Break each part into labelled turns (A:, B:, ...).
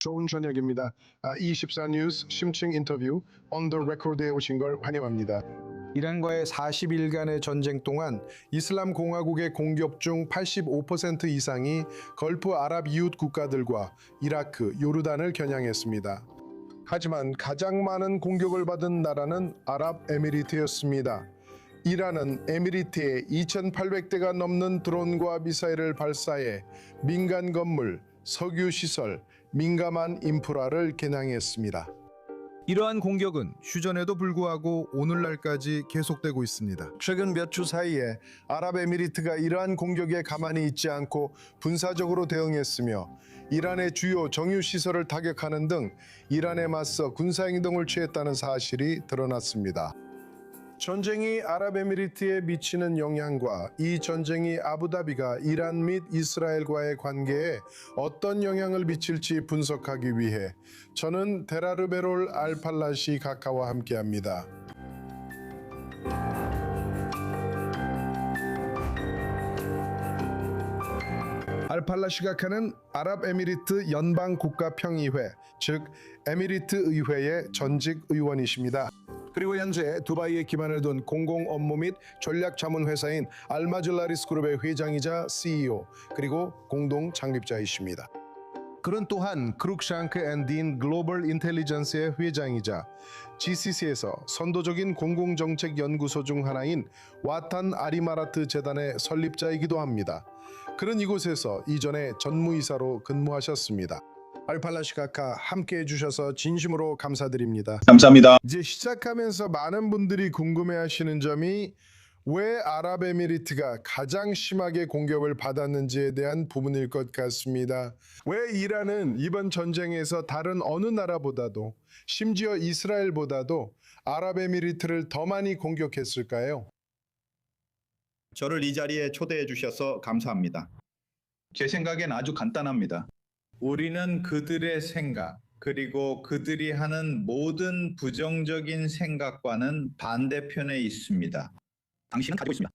A: 좋은 저녁입니다. 24 뉴스 심층 인터뷰 On the Record에 오신 걸 환영합니다. 이란과의 40일간의 전쟁 동안 이슬람 공화국의 공격 중 85% 이상이 걸프 아랍 이웃 국가들과 이라크, 요르단을 겨냥했습니다. 하지만 가장 많은 공격을 받은 나라는 아랍에미리트였습니다. 이란은 에미리트에 2,800대가 넘는 드론과 미사일을 발사해 민간 건물, 석유 시설, 민감한 인프라를 겨냥했습니다. 이러한 공격은 휴전에도 불구하고 오늘날까지 계속되고 있습니다. 최근 몇 주 사이에 아랍에미리트가 이러한 공격에 가만히 있지 않고 군사적으로 대응했으며 이란의 주요 정유 시설을 타격하는 등 이란에 맞서 군사행동을 취했다는 사실이 드러났습니다. 전쟁이 아랍에미리트에 미치는 영향과 이 전쟁이 아부다비가 이란 및 이스라엘과의 관계에 어떤 영향을 미칠지 분석하기 위해 저는 데라르베롤 알팔라시 가카와 함께합니다. 알팔라시 가카는 아랍에미리트 연방국가평의회, 즉 에미리트 의회의 전직 의원이십니다. 그리고 현재 두바이에 기반을 둔 공공 업무 및 전략 자문 회사인 알마즐라리스 그룹의 회장이자 CEO 그리고 공동 창립자이십니다. 그는 또한 크룩샹크 앤 딘 글로벌 인텔리전스의 회장이자 GCC에서 선도적인 공공정책 연구소 중 하나인 와탄 아리마라트 재단의 설립자이기도 합니다. 그는 이곳에서 이전에 전무이사로 근무하셨습니다. 알팔라시 가카 함께해 주셔서 진심으로 감사드립니다.
B: 감사합니다.
A: 이제 시작하면서 많은 분들이 궁금해하시는 점이 왜 아랍에미리트가 가장 심하게 공격을 받았는지에 대한 부분일 것 같습니다. 왜 이란은 이번 전쟁에서 다른 어느 나라보다도 심지어 이스라엘보다도 아랍에미리트를 더 많이 공격했을까요?
B: 저를 이 자리에 초대해 주셔서 감사합니다. 제 생각엔 아주 간단합니다. 우리는 그들의 생각, 그리고 그들이 하는 모든 부정적인 생각과는 반대편에 있습니다. 당신은 가지고 있습니다.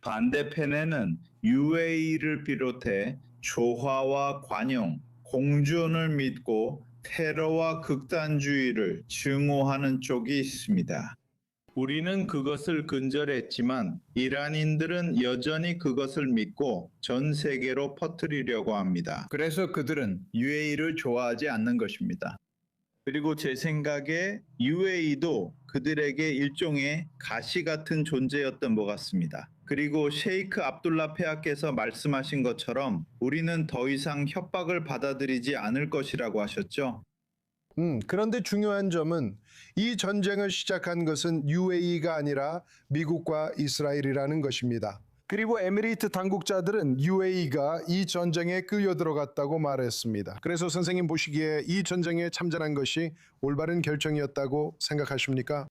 B: 반대편에는 UAE를 비롯해 조화와 관용, 공존을 믿고 테러와 극단주의를 증오하는 쪽이 있습니다. 우리는 그것을 근절했지만 이란인들은 여전히 그것을 믿고 전 세계로 퍼뜨리려고 합니다. 그래서 그들은 UAE를 좋아하지 않는 것입니다. 그리고 제 생각에 UAE도 그들에게 일종의 가시 같은 존재였던 것 같습니다. 그리고 셰이크 압둘라 폐하께서 말씀하신 것처럼 우리는 더 이상 협박을 받아들이지 않을 것이라고 하셨죠.
A: 그런데 중요한 점은 이 전쟁을 시작한 것은 UAE가 아니라 미국과 이스라엘이라는 것입니다. 그리고 에미리트 당국자들은 UAE가 이 전쟁에 끌려들어갔다고 말했습니다. 그래서 선생님 보시기에 이 전쟁에 참전한 것이 올바른 결정이었다고 생각하십니까?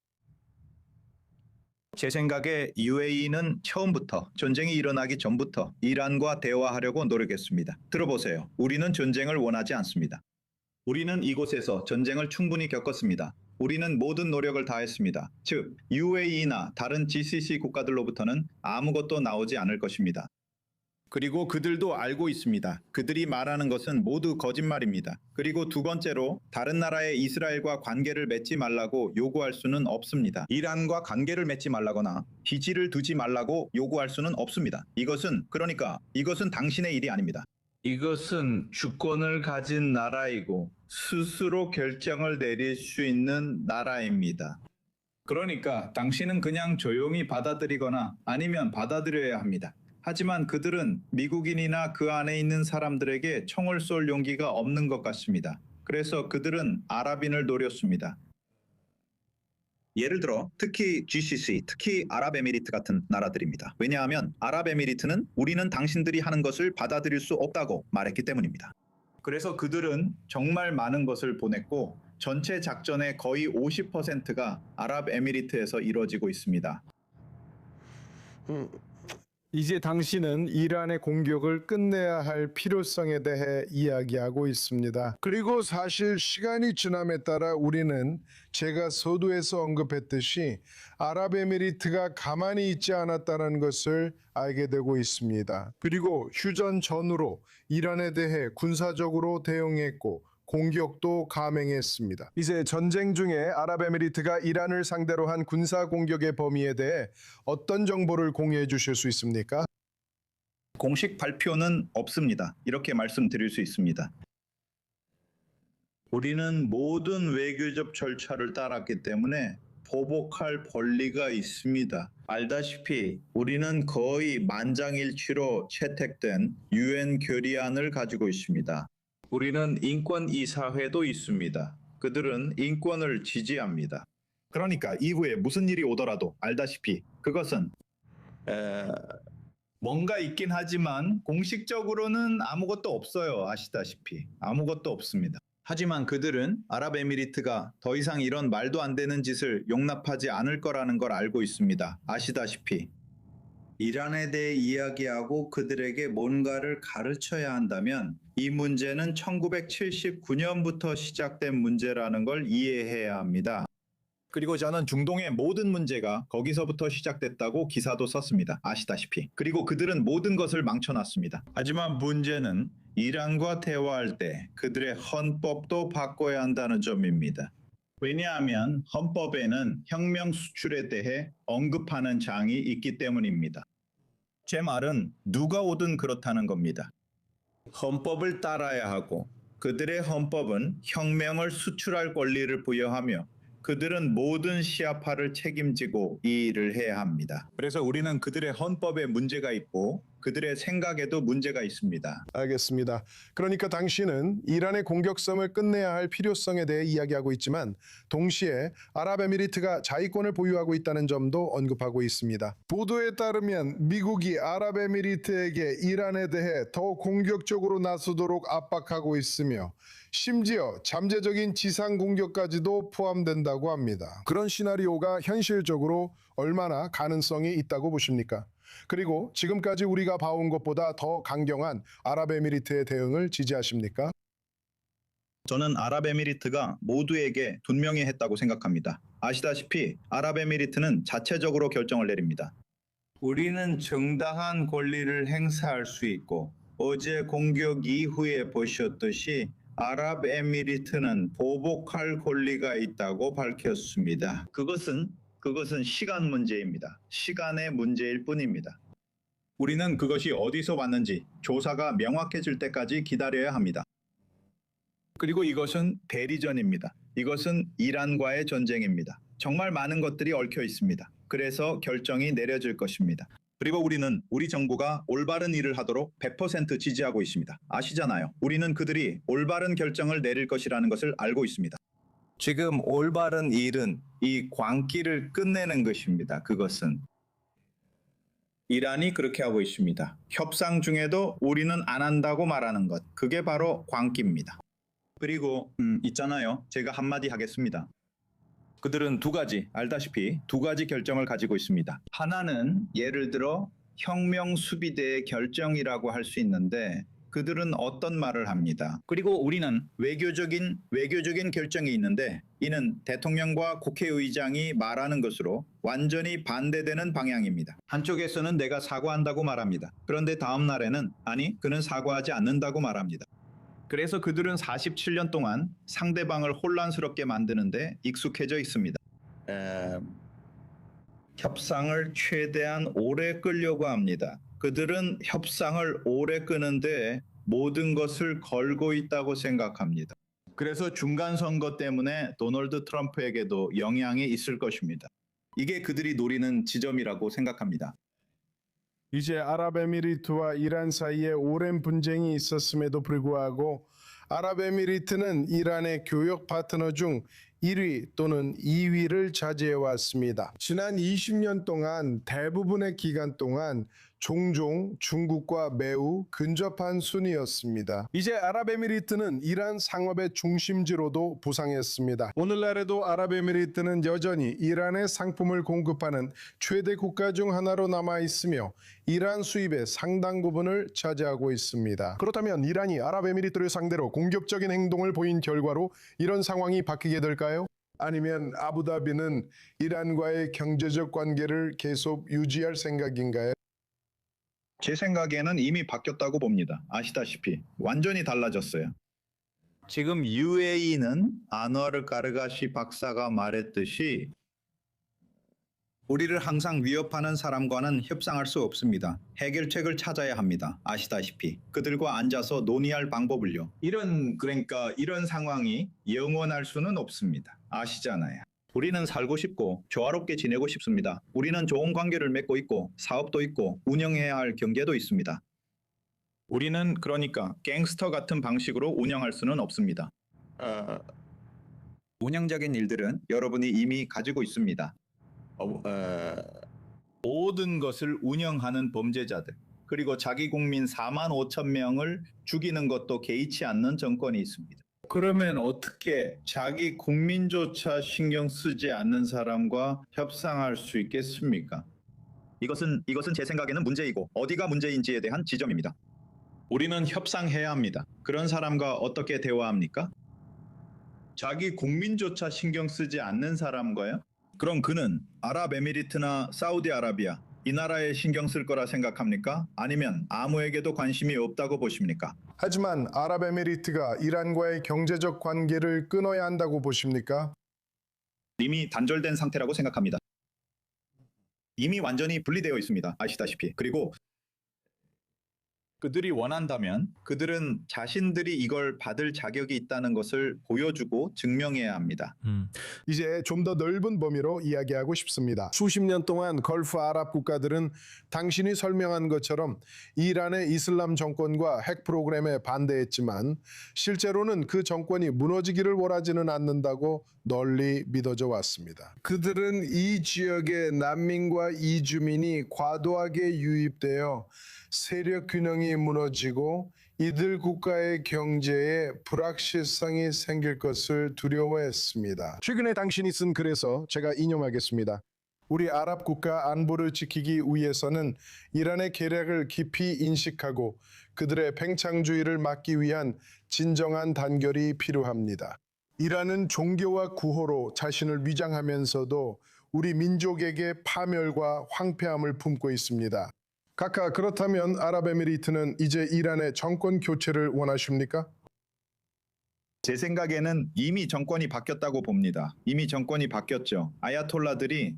B: 제 생각에 UAE는 처음부터 전쟁이 일어나기 전부터 이란과 대화하려고 노력했습니다. 들어보세요. 우리는 전쟁을 원하지 않습니다. 우리는 이곳에서 전쟁을 충분히 겪었습니다. 우리는 모든 노력을 다했습니다. 즉, UAE나 다른 GCC 국가들로부터는 아무것도 나오지 않을 것입니다. 그리고 그들도 알고 있습니다. 그들이 말하는 것은 모두 거짓말입니다. 그리고 두 번째로 다른 나라의 이스라엘과 관계를 맺지 말라고 요구할 수는 없습니다. 이란과 관계를 맺지 말라거나 기지를 두지 말라고 요구할 수는 없습니다. 이것은 당신의 일이 아닙니다. 이것은 주권을 가진 나라이고 스스로 결정을 내릴 수 있는 나라입니다. 그러니까 당신은 그냥 조용히 받아들이거나 아니면 받아들여야 합니다. 하지만 그들은 미국인이나 그 안에 있는 사람들에게 총을 쏠 용기가 없는 것 같습니다. 그래서 그들은 아랍인을 노렸습니다. 예를 들어 특히 GCC, 특히 아랍에미리트 같은 나라들입니다. 왜냐하면 아랍에미리트는 우리는 당신들이 하는 것을 받아들일 수 없다고 말했기 때문입니다. 그래서 그들은 정말 많은 것을 보냈고 전체 작전의 거의 50%가 아랍에미리트에서 이루어지고 있습니다.
A: 이제 당신은 이란의 공격을 끝내야 할 필요성에 대해 이야기하고 있습니다. 그리고 사실 시간이 지남에 따라 우리는 제가 서두에서 언급했듯이 아랍에미리트가 가만히 있지 않았다는 것을 알게 되고 있습니다. 그리고 휴전 전후로 이란에 대해 군사적으로 대응했고 공격도 감행했습니다. 이제 전쟁 중에 아랍에미리트가 이란을 상대로 한 군사 공격의 범위에 대해 어떤 정보를 공유해 주실 수 있습니까?
B: 공식 발표는 없습니다. 이렇게 말씀드릴 수 있습니다. 우리는 모든 외교적 절차를 따랐기 때문에 보복할 권리가 있습니다. 알다시피 우리는 거의 만장일치로 채택된 유엔 결의안을 가지고 있습니다. 우리는 인권이사회도 있습니다. 그들은 인권을 지지합니다. 그러니까 이후에 무슨 일이 오더라도 알다시피 그것은 뭔가 있긴 하지만 공식적으로는 아무것도 없어요. 아시다시피 아무것도 없습니다. 하지만 그들은 아랍에미리트가 더 이상 이런 말도 안 되는 짓을 용납하지 않을 거라는 걸 알고 있습니다. 아시다시피 이란에 대해 이야기하고 그들에게 뭔가를 가르쳐야 한다면 이 문제는 1979년부터 시작된 문제라는 걸 이해해야 합니다. 그리고 저는 중동의 모든 문제가 거기서부터 시작됐다고 기사도 썼습니다. 아시다시피. 그리고 그들은 모든 것을 망쳐놨습니다. 하지만 문제는 이란과 대화할 때 그들의 헌법도 바꿔야 한다는 점입니다. 왜냐하면 헌법에는 혁명 수출에 대해 언급하는 장이 있기 때문입니다. 제 말은 누가 오든 그렇다는 겁니다. 헌법을 따라야 하고 그들의 헌법은 혁명을 수출할 권리를 부여하며 그들은 모든 시아파를 책임지고 이 일을 해야 합니다. 그래서 우리는 그들의 헌법에 문제가 있고 그들의 생각에도 문제가 있습니다.
A: 알겠습니다. 그러니까 당신은 이란의 공격성을 끝내야 할 필요성에 대해 이야기하고 있지만 동시에 아랍에미리트가 자위권을 보유하고 있다는 점도 언급하고 있습니다. 보도에 따르면 미국이 아랍에미리트에게 이란에 대해 더 공격적으로 나서도록 압박하고 있으며 심지어 잠재적인 지상 공격까지도 포함된다고 합니다. 그런 시나리오가 현실적으로 얼마나 가능성이 있다고 보십니까? 그리고 지금까지 우리가 봐온 것보다 더 강경한 아랍에미리트의 대응을 지지하십니까?
B: 저는 아랍에미리트가 모두에게 분명히 했다고 생각합니다. 아시다시피 아랍에미리트는 자체적으로 결정을 내립니다. 우리는 정당한 권리를 행사할 수 있고 어제 공격 이후에 보셨듯이 아랍에미리트는 보복할 권리가 있다고 밝혔습니다. 그것은 시간 문제입니다. 시간의 문제일 뿐입니다. 우리는 그것이 어디서 왔는지 조사가 명확해질 때까지 기다려야 합니다. 그리고 이것은 대리전입니다. 이것은 이란과의 전쟁입니다. 정말 많은 것들이 얽혀 있습니다. 그래서 결정이 내려질 것입니다. 그리고 우리는 우리 정부가 올바른 일을 하도록 100% 지지하고 있습니다. 아시잖아요. 우리는 그들이 올바른 결정을 내릴 것이라는 것을 알고 있습니다. 지금 올바른 일은 이 광기를 끝내는 것입니다. 그것은 이란이 그렇게 하고 있습니다. 협상 중에도 우리는 안 한다고 말하는 것. 그게 바로 광기입니다. 그리고 있잖아요. 제가 한마디 하겠습니다. 그들은 알다시피 두 가지 결정을 가지고 있습니다. 하나는 예를 들어 혁명 수비대의 결정이라고 할 수 있는데 그들은 어떤 말을 합니다. 그리고 우리는 외교적인 결정이 있는데 이는 대통령과 국회의장이 말하는 것으로 완전히 반대되는 방향입니다. 한쪽에서는 내가 사과한다고 말합니다. 그런데 다음 날에는 아니, 그는 사과하지 않는다고 말합니다. 그래서 그들은 47년 동안 상대방을 혼란스럽게 만드는데 익숙해져 있습니다. 협상을 최대한 오래 끌려고 합니다. 그들은 협상을 오래 끄는데 모든 것을 걸고 있다고 생각합니다. 그래서 중간 선거 때문에 도널드 트럼프에게도 영향이 있을 것입니다. 이게 그들이 노리는 지점이라고 생각합니다.
A: 이제 아랍에미리트와 이란 사이에 오랜 분쟁이 있었음에도 불구하고 아랍에미리트는 이란의 교역 파트너 중 1위 또는 2위를 차지해 왔습니다. 지난 20년 동안 대부분의 기간 동안 종종 중국과 매우 근접한 순이었습니다. 이제 아랍에미리트는 이란 상업의 중심지로도 부상했습니다. 오늘날에도 아랍에미리트는 여전히 이란의 상품을 공급하는 최대 국가 중 하나로 남아 있으며 이란 수입의 상당 부분을 차지하고 있습니다. 그렇다면 이란이 아랍에미리트를 상대로 공격적인 행동을 보인 결과로 이런 상황이 바뀌게 될까요? 아니면 아부다비는 이란과의 경제적 관계를 계속 유지할 생각인가요?
B: 제 생각에는 이미 바뀌었다고 봅니다. 아시다시피 완전히 달라졌어요. 지금 UAE는 아누아르 가르가시 박사가 말했듯이 우리를 항상 위협하는 사람과는 협상할 수 없습니다. 해결책을 찾아야 합니다. 아시다시피 그들과 앉아서 논의할 방법을요. 그러니까 이런 상황이 영원할 수는 없습니다. 아시잖아요. 우리는 살고 싶고 조화롭게 지내고 싶습니다. 우리는 좋은 관계를 맺고 있고 사업도 있고 운영해야 할 경제도 있습니다. 우리는 그러니까 갱스터 같은 방식으로 운영할 수는 없습니다. 운영적인 일들은 여러분이 이미 가지고 있습니다. 모든 것을 운영하는 범죄자들, 그리고 자기 국민 4만 5천 명을 죽이는 것도 개의치 않는 정권이 있습니다. 그러면 어떻게 자기 국민조차 신경 쓰지 않는 사람과 협상할 수 있겠습니까? 이것은 제 생각에는 문제이고 어디가 문제인지에 대한 지점입니다. 우리는 협상해야 합니다. 그런 사람과 어떻게 대화합니까? 자기 국민조차 신경 쓰지 않는 사람과요? 그럼 그는 아랍에미리트나 사우디아라비아 이 나라에 신경 쓸 거라 생각합니까? 아니면 아무에게도 관심이 없다고 보십니까?
A: 하지만 아랍에미리트가 이란과의 경제적 관계를 끊어야 한다고 보십니까?
B: 이미 단절된 상태라고 생각합니다. 이미 완전히 분리되어 있습니다. 아시다시피. 그리고 그들이 원한다면 그들은 자신들이 이걸 받을 자격이 있다는 것을 보여주고 증명해야 합니다.
A: 이제 좀 더 넓은 범위로 이야기하고 싶습니다. 수십 년 동안 걸프 아랍 국가들은 당신이 설명한 것처럼 이란의 이슬람 정권과 핵 프로그램에 반대했지만 실제로는 그 정권이 무너지기를 원하지는 않는다고 널리 믿어져 왔습니다. 그들은 이 지역의 난민과 이주민이 과도하게 유입되어 세력 균형이 무너지고 이들 국가의 경제에 불확실성이 생길 것을 두려워했습니다. 최근에 당신이 쓴 글에서 제가 인용하겠습니다. 우리 아랍 국가 안보를 지키기 위해서는 이란의 계략을 깊이 인식하고 그들의 팽창주의를 막기 위한 진정한 단결이 필요합니다. 이란은 종교와 구호로 자신을 위장하면서도 우리 민족에게 파멸과 황폐함을 품고 있습니다. 카카, 그렇다면 아랍에미리트는 이제 이란의 정권 교체를 원하십니까?
B: 제 생각에는 이미 정권이 바뀌었다고 봅니다. 이미 정권이 바뀌었죠. 아야톨라들이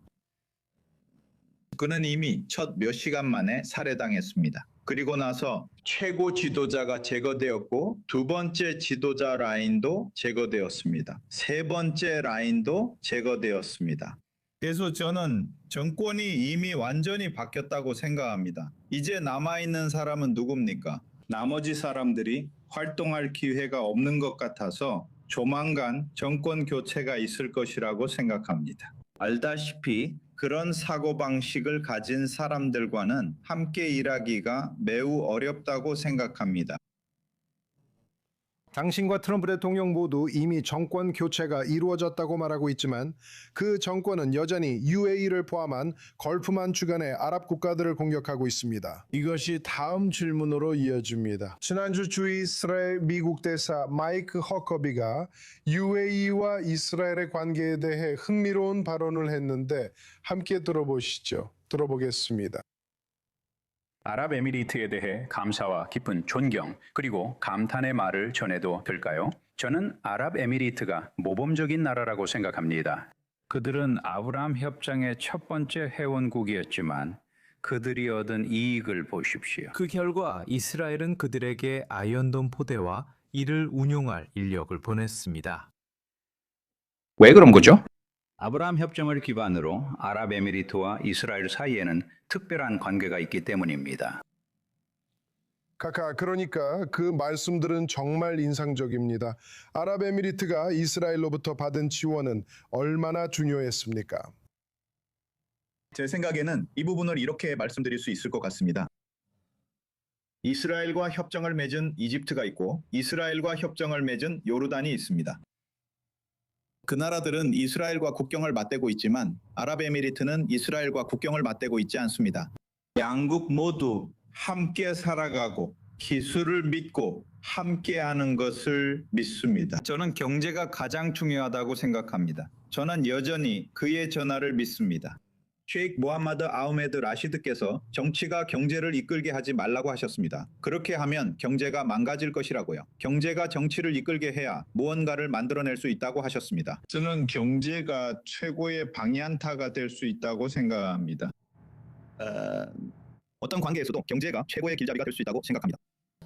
B: 그는 이미 첫 몇 시간 만에 살해당했습니다. 그리고 나서 최고 지도자가 제거되었고 두 번째 지도자 라인도 제거되었습니다. 세 번째 라인도 제거되었습니다. 그래서 저는 정권이 이미 완전히 바뀌었다고 생각합니다. 이제 남아있는 사람은 누굽니까? 나머지 사람들이 활동할 기회가 없는 것 같아서 조만간 정권 교체가 있을 것이라고 생각합니다. 알다시피 그런 사고방식을 가진 사람들과는 함께 일하기가 매우 어렵다고 생각합니다.
A: 당신과 트럼프 대통령 모두 이미 정권 교체가 이루어졌다고 말하고 있지만 그 정권은 여전히 UAE를 포함한 걸프만 주간의 아랍 국가들을 공격하고 있습니다. 이것이 다음 질문으로 이어집니다. 지난주 주의 이스라엘 미국 대사 마이크 허커비가 UAE와 이스라엘의 관계에 대해 흥미로운 발언을 했는데 함께 들어보겠습니다.
C: 아랍에미리트에 대해 감사와 깊은 존경 그리고 감탄의 말을 전해도 될까요? 저는 아랍에미리트가 모범적인 나라라고 생각합니다. 그들은 아브라함 협정의 첫 번째 회원국이었지만 그들이 얻은 이익을 보십시오.
D: 그 결과 이스라엘은 그들에게 아이언돔 포대와 이를 운용할 인력을 보냈습니다.
C: 왜 그런 거죠? 아브라함 협정을 기반으로 아랍에미리트와 이스라엘 사이에는 특별한 관계가 있기 때문입니다.
A: 카카, 그러니까 그 말씀들은 정말 인상적입니다. 아랍에미리트가 이스라엘로부터 받은 지원은 얼마나 중요했습니까?
B: 제 생각에는 이 부분을 이렇게 말씀드릴 수 있을 것 같습니다. 이스라엘과 협정을 맺은 이집트가 있고 이스라엘과 협정을 맺은 요르단이 있습니다. 그 나라들은 이스라엘과 국경을 맞대고 있지만 아랍에미리트는 이스라엘과 국경을 맞대고 있지 않습니다. 양국 모두 함께 살아가고 기술을 믿고 함께하는 것을 믿습니다. 저는 경제가 가장 중요하다고 생각합니다. 저는 여전히 그의 전화를 믿습니다. 셰이크 모함마드 아흐메드 라시드께서 정치가 경제를 이끌게 하지 말라고 하셨습니다. 그렇게 하면 경제가 망가질 것이라고요. 경제가 정치를 이끌게 해야 무언가를 만들어낼 수 있다고 하셨습니다. 저는 경제가 최고의 방향타가 될 수 있다고 생각합니다. 어떤 관계에서도 경제가 최고의 길잡이가 될 수 있다고 생각합니다.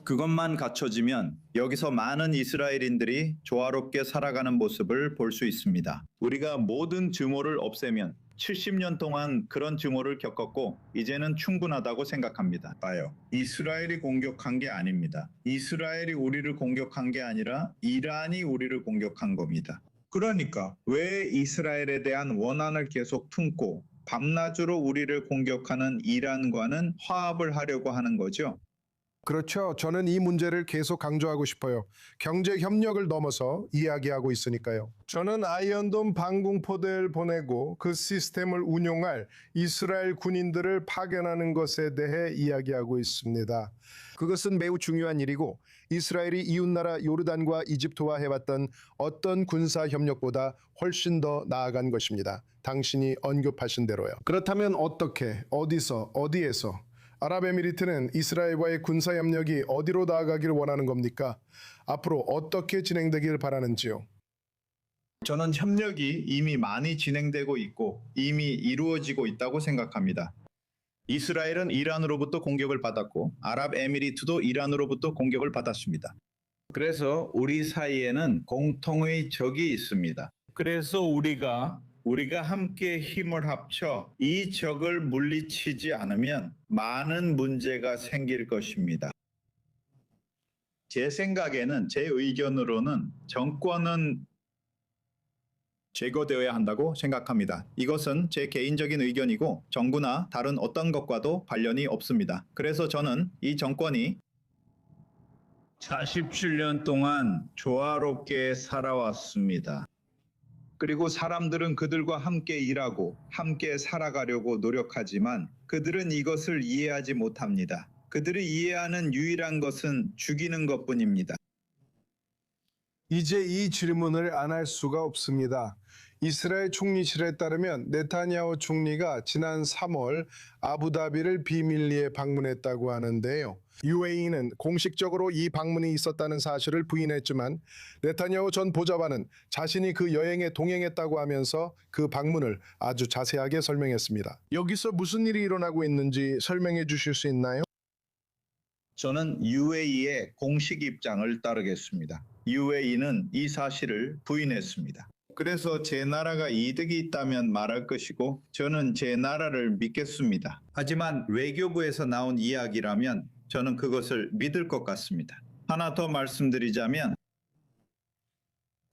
B: 그것만 갖춰지면 여기서 많은 이스라엘인들이 조화롭게 살아가는 모습을 볼 수 있습니다. 우리가 모든 증오를 없애면 70년 동안 그런 증오를 겪었고 이제는 충분하다고 생각합니다. 봐요. 이스라엘이 공격한 게 아닙니다. 이스라엘이 우리를 공격한 게 아니라 이란이 우리를 공격한 겁니다. 그러니까 왜 이스라엘에 대한 원한을 계속 품고 밤낮으로 우리를 공격하는 이란과는 화합을 하려고 하는 거죠?
A: 그렇죠. 저는 이 문제를 계속 강조하고 싶어요. 경제 협력을 넘어서 이야기하고 있으니까요. 저는 아이언돔 방공포대를 보내고 그 시스템을 운용할 이스라엘 군인들을 파견하는 것에 대해 이야기하고 있습니다. 그것은 매우 중요한 일이고 이스라엘이 이웃나라 요르단과 이집트와 해왔던 어떤 군사 협력보다 훨씬 더 나아간 것입니다. 당신이 언급하신 대로요. 그렇다면 어떻게, 어디서, 어디에서 아랍에미리트는 이스라엘과의 군사협력이 어디로 나아가기를 원하는 겁니까? 앞으로 어떻게 진행되길 바라는지요?
B: 저는 협력이 이미 많이 진행되고 있고 이미 이루어지고 있다고 생각합니다. 이스라엘은 이란으로부터 공격을 받았고 아랍에미리트도 이란으로부터 공격을 받았습니다. 그래서 우리 사이에는 공통의 적이 있습니다. 그래서 우리가 함께 힘을 합쳐 이 적을 물리치지 않으면 많은 문제가 생길 것입니다. 제 생각에는, 제 의견으로는 정권은 제거되어야 한다고 생각합니다. 이것은 제 개인적인 의견이고 정부나 다른 어떤 것과도 관련이 없습니다. 그래서 저는 이 정권이 47년 동안 조화롭게 살아왔습니다. 그리고 사람들은 그들과 함께 일하고 함께 살아가려고 노력하지만 그들은 이것을 이해하지 못합니다. 그들이 이해하는 유일한 것은 죽이는 것뿐입니다.
A: 이제 이 질문을 안 할 수가 없습니다. 이스라엘 총리실에 따르면 네타냐후 총리가 지난 3월 아부다비를 비밀리에 방문했다고 하는데요. UAE는 공식적으로 이 방문이 있었다는 사실을 부인했지만 네타냐후 전 보좌관은 자신이 그 여행에 동행했다고 하면서 그 방문을 아주 자세하게 설명했습니다. 여기서 무슨 일이 일어나고 있는지 설명해 주실 수 있나요?
B: 저는 UAE의 공식 입장을 따르겠습니다. UAE는 이 사실을 부인했습니다. 그래서 제 나라가 이득이 있다면 말할 것이고 저는 제 나라를 믿겠습니다. 하지만 외교부에서 나온 이야기라면 저는 그것을 믿을 것 같습니다. 하나 더 말씀드리자면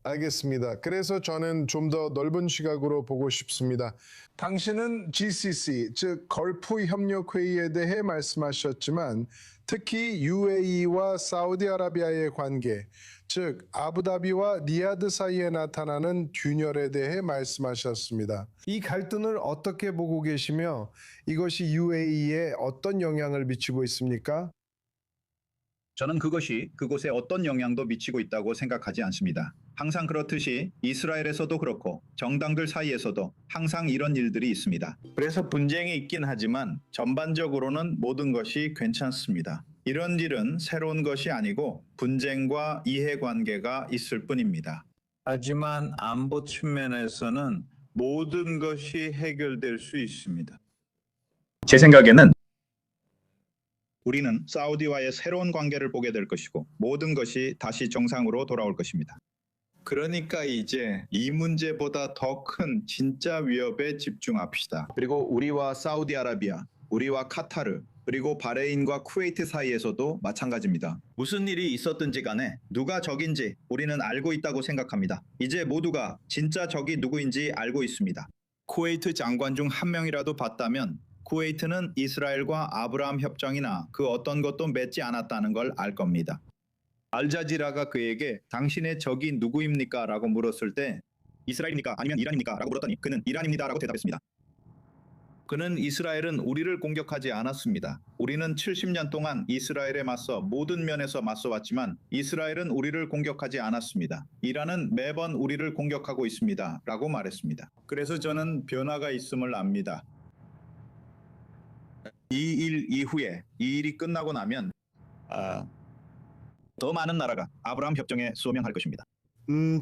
A: 알겠습니다. 그래서 저는 좀 더 넓은 시각으로 보고 싶습니다. 당신은 GCC, 즉 걸프 협력 회의에 대해 말씀하셨지만 특히 UAE와 사우디아라비아의 관계, 즉 아부다비와 리야드 사이에 나타나는 균열에 대해 말씀하셨습니다. 이 갈등을 어떻게 보고 계시며 이것이 UAE에 어떤 영향을 미치고 있습니까?
B: 저는 그것이 그곳에 어떤 영향도 미치고 있다고 생각하지 않습니다. 항상 그렇듯이 이스라엘에서도 그렇고 정당들 사이에서도 항상 이런 일들이 있습니다. 그래서 분쟁이 있긴 하지만 전반적으로는 모든 것이 괜찮습니다. 이런 일은 새로운 것이 아니고 분쟁과 이해관계가 있을 뿐입니다. 하지만 안보 측면에서는 모든 것이 해결될 수 있습니다. 제 생각에는 우리는 사우디와의 새로운 관계를 보게 될 것이고 모든 것이 다시 정상으로 돌아올 것입니다. 그러니까 이제 이 문제보다 더 큰 진짜 위협에 집중합시다. 그리고 우리와 사우디아라비아, 우리와 카타르, 그리고 바레인과 쿠웨이트 사이에서도 마찬가지입니다. 무슨 일이 있었든지 간에 누가 적인지 우리는 알고 있다고 생각합니다. 이제 모두가 진짜 적이 누구인지 알고 있습니다. 쿠웨이트 장관 중 한 명이라도 봤다면 쿠웨이트는 이스라엘과 아브라함 협정이나 그 어떤 것도 맺지 않았다는 걸 알 겁니다. 알자지라가 그에게 당신의 적이 누구입니까? 라고 물었을 때 이스라엘입니까? 아니면 이란입니까? 라고 물었더니 그는 이란입니다. 라고 대답했습니다. 그는 이스라엘은 우리를 공격하지 않았습니다. 우리는 70년 동안 이스라엘에 맞서 모든 면에서 맞서왔지만 이스라엘은 우리를 공격하지 않았습니다. 이란은 매번 우리를 공격하고 있습니다. 라고 말했습니다. 그래서 저는 변화가 있음을 압니다. 이 일 이후에 이 일이 끝나고 나면 더 많은 나라가 아브라함 협정에 수명할 것입니다.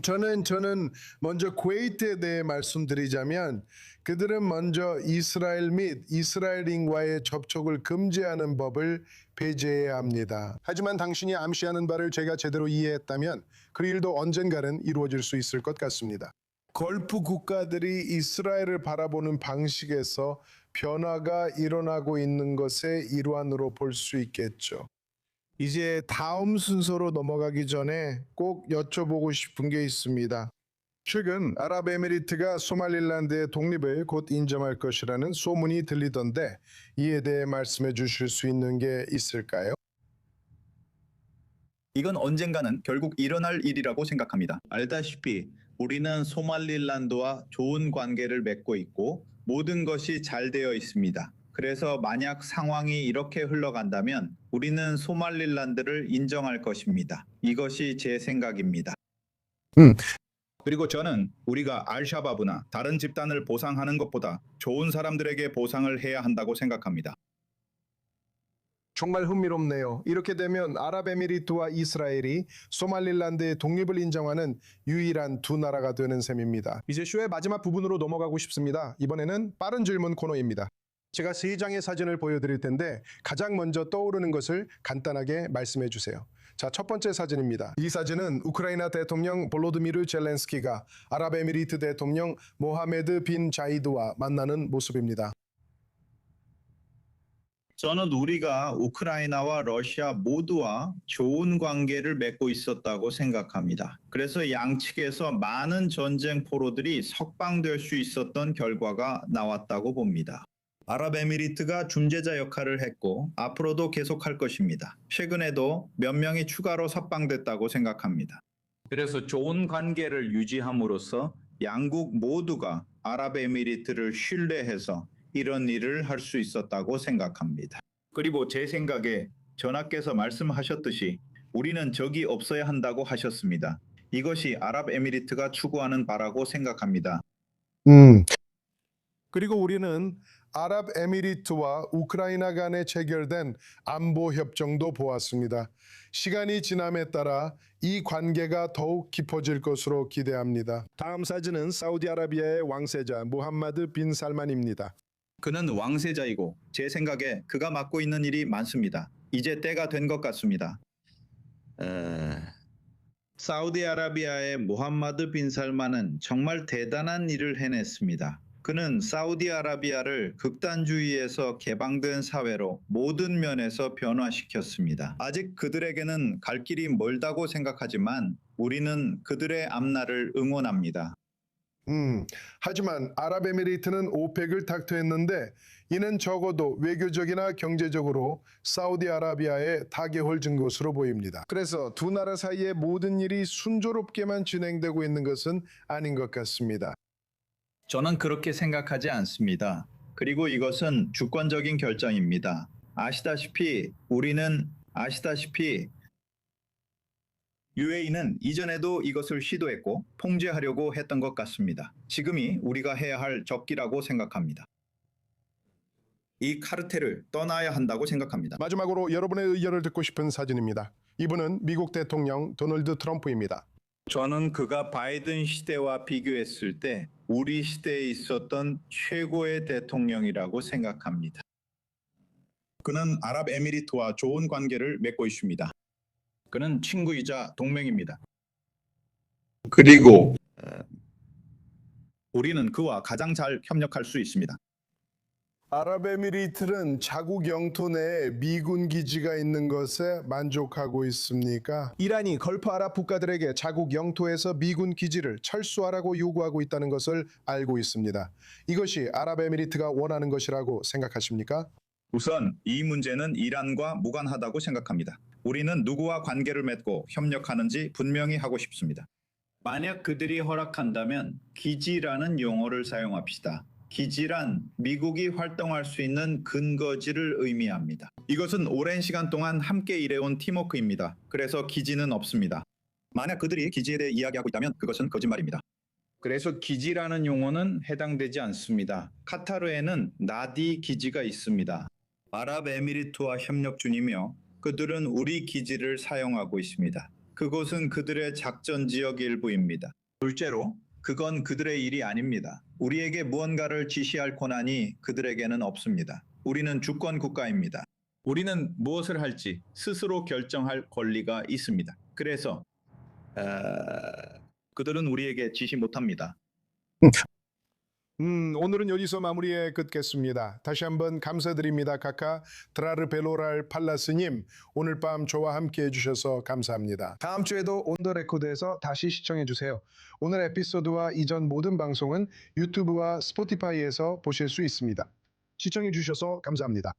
A: 저는 먼저 쿠웨이트에 대해 말씀드리자면 그들은 먼저 이스라엘 및 이스라엘인과의 접촉을 금지하는 법을 폐지해야 합니다. 하지만 당신이 암시하는 바를 제가 제대로 이해했다면 그 일도 언젠가는 이루어질 수 있을 것 같습니다. 걸프 국가들이 이스라엘을 바라보는 방식에서 변화가 일어나고 있는 것의 일환으로 볼 수 있겠죠. 이제 다음 순서로 넘어가기 전에 꼭 여쭤보고 싶은 게 있습니다. 최근 아랍에미리트가 소말릴랜드의 독립을 곧 인정할 것이라는 소문이 들리던데 이에 대해 말씀해 주실 수 있는 게 있을까요?
B: 이건 언젠가는 결국 일어날 일이라고 생각합니다. 알다시피 우리는 소말릴랜드와 좋은 관계를 맺고 있고 모든 것이 잘 되어 있습니다. 그래서 만약 상황이 이렇게 흘러간다면 우리는 소말릴랜드를 인정할 것입니다. 이것이 제 생각입니다. 그리고 저는 우리가 알샤바브나 다른 집단을 보상하는 것보다 좋은 사람들에게 보상을 해야 한다고 생각합니다.
A: 정말 흥미롭네요. 이렇게 되면 아랍에미리트와 이스라엘이 소말릴랜드의 독립을 인정하는 유일한 두 나라가 되는 셈입니다. 이제 쇼의 마지막 부분으로 넘어가고 싶습니다. 이번에는 빠른 질문 코너입니다. 제가 세 장의 사진을 보여드릴 텐데 가장 먼저 떠오르는 것을 간단하게 말씀해 주세요. 자, 첫 번째 사진입니다. 이 사진은 우크라이나 대통령 볼로드미르 젤렌스키가 아랍에미리트 대통령 모하메드 빈 자이드와 만나는 모습입니다.
B: 저는 우리가 우크라이나와 러시아 모두와 좋은 관계를 맺고 있었다고 생각합니다. 그래서 양측에서 많은 전쟁 포로들이 석방될 수 있었던 결과가 나왔다고 봅니다. 아랍에미리트가 중재자 역할을 했고 앞으로도 계속할 것입니다. 최근에도 몇 명이 추가로 석방됐다고 생각합니다. 그래서 좋은 관계를 유지함으로써 양국 모두가 아랍에미리트를 신뢰해서 이런 일을 할 수 있었다고 생각합니다. 그리고 제 생각에 전하께서 말씀하셨듯이 우리는 적이 없어야 한다고 하셨습니다. 이것이 아랍에미리트가 추구하는 바라고 생각합니다.
A: 그리고 우리는 아랍에미리트와 우크라이나 간에 체결된 안보 협정도 보았습니다. 시간이 지남에 따라 이 관계가 더욱 깊어질 것으로 기대합니다. 다음 사진은 사우디아라비아의 왕세자 무함마드 빈 살만입니다.
B: 그는 왕세자이고 제 생각에 그가 맡고 있는 일이 많습니다. 이제 때가 된 것 같습니다. 사우디아라비아의 무함마드 빈 살만은 정말 대단한 일을 해냈습니다. 그는 사우디아라비아를 극단주의에서 개방된 사회로 모든 면에서 변화시켰습니다. 아직 그들에게는 갈 길이 멀다고 생각하지만 우리는 그들의 앞날을 응원합니다.
A: 하지만 아랍에미리트는 오펙을 탁토했는데 이는 적어도 외교적이나 경제적으로 사우디아라비아에 타격을 준 것으로 보입니다. 그래서 두 나라 사이의 모든 일이 순조롭게만 진행되고 있는 것은 아닌 것 같습니다.
B: 저는 그렇게 생각하지 않습니다. 그리고 이것은 주권적인 결정입니다. 아시다시피 UAE는 이전에도 이것을 시도했고 통제하려고 했던 것 같습니다. 지금이 우리가 해야 할 적기라고 생각합니다. 이 카르텔을 떠나야 한다고 생각합니다.
A: 마지막으로 여러분의 의견을 듣고 싶은 사진입니다. 이분은 미국 대통령 도널드 트럼프입니다.
B: 저는 그가 바이든 시대와 비교했을 때 우리 시대에 있었던 최고의 대통령이라고 생각합니다. 그는 아랍에미리트와 좋은 관계를 맺고 있습니다. 그는 친구이자 동맹입니다. 그리고 우리는 그와 가장 잘 협력할 수 있습니다.
A: 아랍에미리트는 자국 영토 내에 미군 기지가 있는 것에 만족하고 있습니까? 이란이 걸프 아랍 국가들에게 자국 영토에서 미군 기지를 철수하라고 요구하고 있다는 것을 알고 있습니다. 이것이 아랍에미리트가 원하는 것이라고 생각하십니까?
B: 우선 이 문제는 이란과 무관하다고 생각합니다. 우리는 누구와 관계를 맺고 협력하는지 분명히 하고 싶습니다. 만약 그들이 허락한다면 기지라는 용어를 사용합시다. 기지란 미국이 활동할 수 있는 근거지를 의미합니다. 이것은 오랜 시간 동안 함께 일해온 팀워크입니다. 그래서 기지는 없습니다. 만약 그들이 기지에 대해 이야기하고 있다면 그것은 거짓말입니다. 그래서 기지라는 용어는 해당되지 않습니다. 카타르에는 나디 기지가 있습니다. 아랍에미리트와 협력 중이며 그들은 우리 기지를 사용하고 있습니다. 그곳은 그들의 작전 지역 일부입니다. 둘째로 그건 그들의 일이 아닙니다. 우리에게 무언가를 지시할 권한이 그들에게는 없습니다. 우리는 주권 국가입니다. 우리는 무엇을 할지 스스로 결정할 권리가 있습니다. 그래서 그들은 우리에게 지시 못합니다.
A: 오늘은 여기서 마무리해 긋겠습니다. 다시 한번 감사드립니다. 카카 드라르 벨로랄 팔라스님, 오늘 밤 저와 함께 해주셔서 감사합니다. 다음 주에도 온 더 레코드에서 다시 시청해 주세요. 오늘 에피소드와 이전 모든 방송은 유튜브와 스포티파이에서 보실 수 있습니다. 시청해 주셔서 감사합니다.